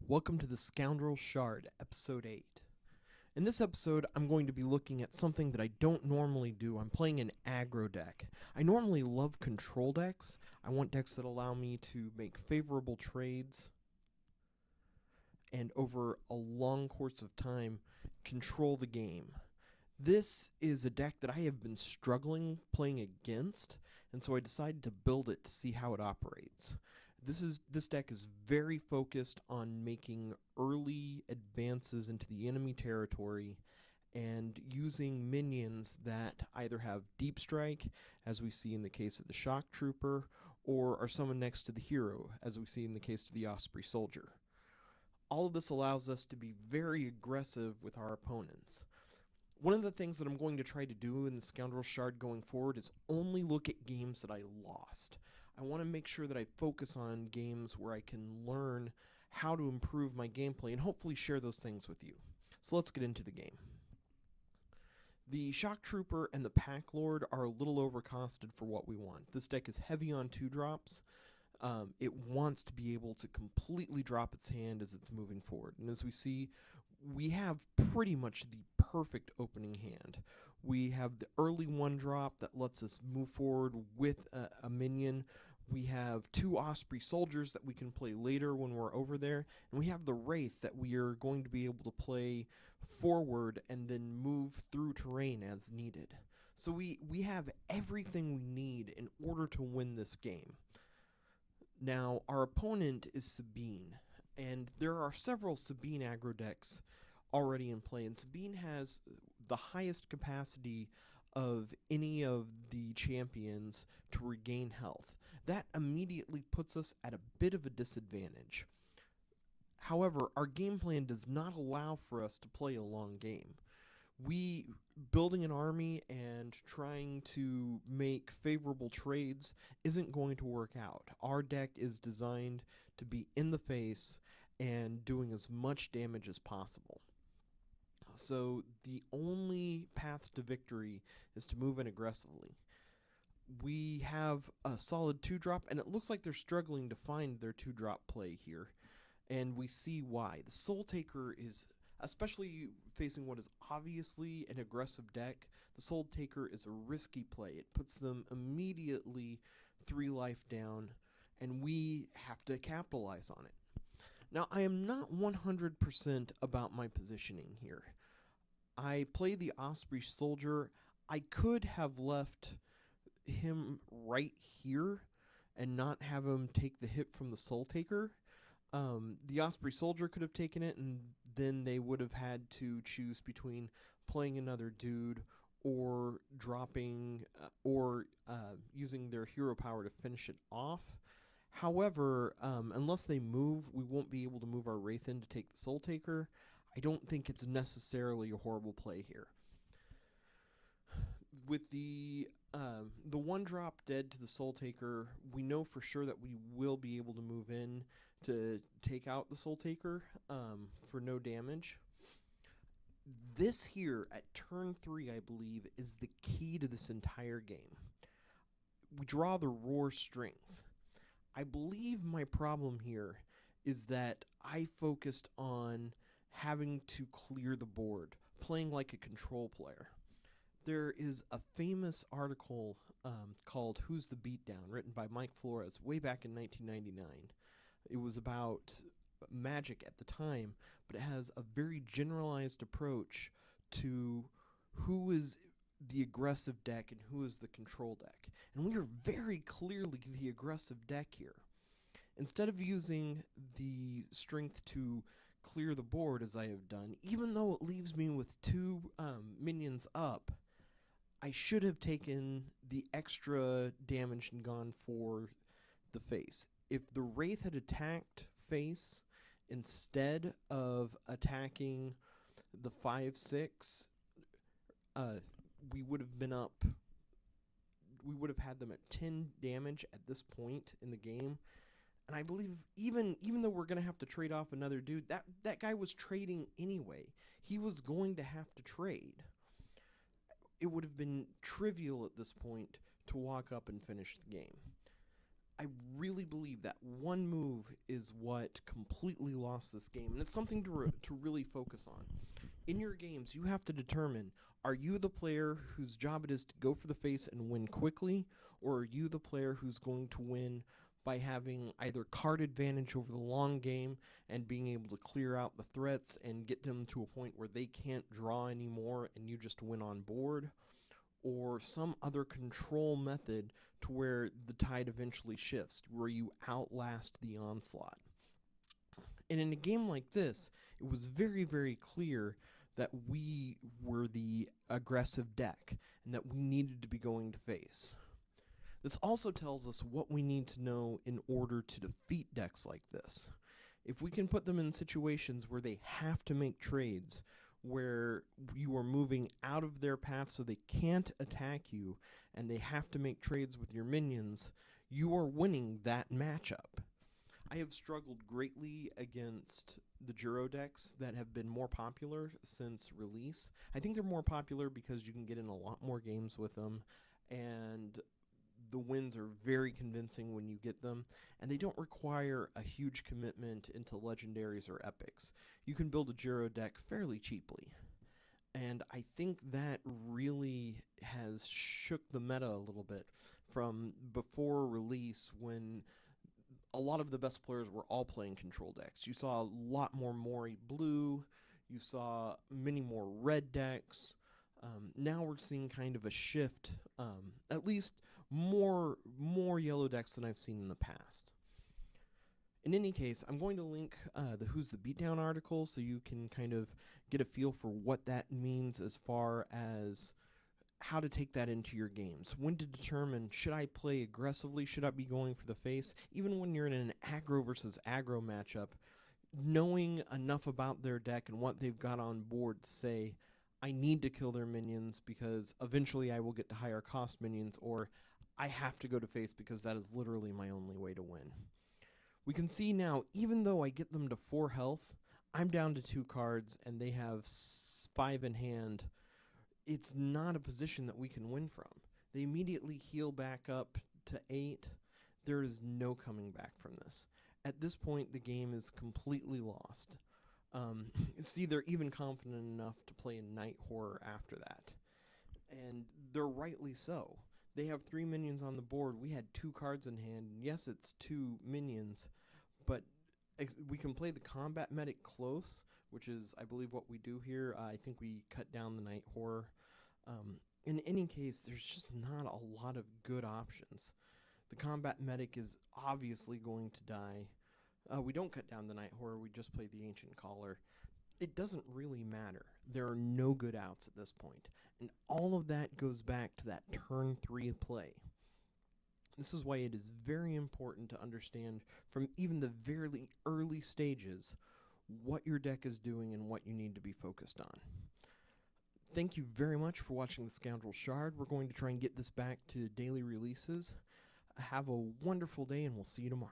Welcome to the Scoundrel Shard, Episode 8. In this episode, I'm going to be looking at something that I don't normally do. I'm playing an aggro deck. I normally love control decks. I want decks that allow me to make favorable trades and over a long course of time, control the game. This is a deck that I have been struggling playing against, and so I decided to build it to see how it operates. This deck is very focused on making early advances into the enemy territory and using minions that either have deep strike, as we see in the case of the shock trooper, or are summoned next to the hero, as we see in the case of the osprey soldier. All of this allows us to be very aggressive with our opponents. One of the things that I'm going to try to do in the Scoundrel Shard going forward is only look at games that I lost. I want to make sure that I focus on games where I can learn how to improve my gameplay and hopefully share those things with you. So let's get into the game. The Shock Trooper and the Pack Lord are a little overcosted for what we want. This deck is heavy on 2-drops. It wants to be able to completely drop its hand as it's moving forward. And as we see, we have pretty much the perfect opening hand. We have the early 1-drop that lets us move forward with a minion. We have 2 Osprey Soldiers that we can play later when we're over there. And we have the Wraith that we are going to be able to play forward and then move through terrain as needed. So we have everything we need in order to win this game. Now, our opponent is Sabine, and there are several Sabine aggro decks already in play, and Sabine has the highest capacity of any of the champions to regain health. That immediately puts us at a bit of a disadvantage. However, our game plan does not allow for us to play a long game. Building an army and trying to make favorable trades isn't going to work out. Our deck is designed to be in the face and doing as much damage as possible. So the only path to victory is to move in aggressively. We have a solid 2-drop, and it looks like they're struggling to find their 2-drop play here. And we see why. The Soul Taker is, especially facing what is obviously an aggressive deck, the Soul Taker is a risky play. It puts them immediately 3 life down, and we have to capitalize on it. Now, I am not 100% about my positioning here. I play the Osprey Soldier. I could have left him right here and not have him take the hit from the Soul Taker. The Osprey Soldier could have taken it, and then they would have had to choose between playing another dude or dropping or using their hero power to finish it off. However, unless they move, we won't be able to move our Wraith in to take the Soul Taker. I don't think it's necessarily a horrible play here. With the 1-drop dead to the Soul Taker, we know for sure that we will be able to move in to take out the Soul Taker for no damage. This here at turn 3, I believe, is the key to this entire game. We draw the Roar Strength. I believe my problem here is that I focused on having to clear the board, playing like a control player. There is a famous article called Who's the Beatdown, written by Mike Flores way back in 1999. It was about Magic at the time, but it has a very generalized approach to who is the aggressive deck and who is the control deck. And we are very clearly the aggressive deck here. Instead of using the strength to clear the board as I have done, even though it leaves me with 2 minions up, I should have taken the extra damage and gone for the face. If the Wraith had attacked face instead of attacking the 5/6, we would have been up. We would have had them at 10 damage at this point in the game. And I believe even though we're going to have to trade off another dude, that guy was trading anyway. He was going to have to trade. It would have been trivial at this point to walk up and finish the game. I really believe that one move is what completely lost this game, and it's something to really focus on. In your games, you have to determine, are you the player whose job it is to go for the face and win quickly, or are you the player who's going to win by having either card advantage over the long game and being able to clear out the threats and get them to a point where they can't draw anymore and you just win on board, or some other control method to where the tide eventually shifts, where you outlast the onslaught. And in a game like this, it was very, very clear that we were the aggressive deck and that we needed to be going to face. This also tells us what we need to know in order to defeat decks like this. If we can put them in situations where they have to make trades, where you are moving out of their path so they can't attack you, and they have to make trades with your minions, you are winning that matchup. I have struggled greatly against the Juro decks that have been more popular since release. I think they're more popular because you can get in a lot more games with them, and the wins are very convincing when you get them, and they don't require a huge commitment into legendaries or epics. You can build a Juro deck fairly cheaply, and I think that really has shook the meta a little bit from before release, when a lot of the best players were all playing control decks. You saw a lot more Mori blue, you saw many more red decks. Now we're seeing kind of a shift, at least more yellow decks than I've seen in the past. In any case, I'm going to link the Who's the Beatdown article so you can kind of get a feel for what that means as far as how to take that into your games. When to determine, should I play aggressively, should I be going for the face? Even when you're in an aggro versus aggro matchup, knowing enough about their deck and what they've got on board to say, I need to kill their minions because eventually I will get to higher cost minions, or I have to go to face because that is literally my only way to win. We can see now, even though I get them to 4 health, I'm down to 2 cards and they have 5 in hand. It's not a position that we can win from. They immediately heal back up to 8. There is no coming back from this. At this point, the game is completely lost. See, they're even confident enough to play a Night Horror after that. And they're rightly so. They have 3 minions on the board. We had 2 cards in hand. Yes, it's 2 minions, but we can play the combat medic close, which is, I believe, what we do here. I think we cut down the Night Horror. In any case, there's just not a lot of good options. The combat medic is obviously going to die. We don't cut down the Night Horror, we just play the Ancient Caller. It doesn't really matter. There are no good outs at this point. And all of that goes back to that turn 3 play. This is why it is very important to understand from even the very early stages what your deck is doing and what you need to be focused on. Thank you very much for watching the Scoundrel Shard. We're going to try and get this back to daily releases. Have a wonderful day, and we'll see you tomorrow.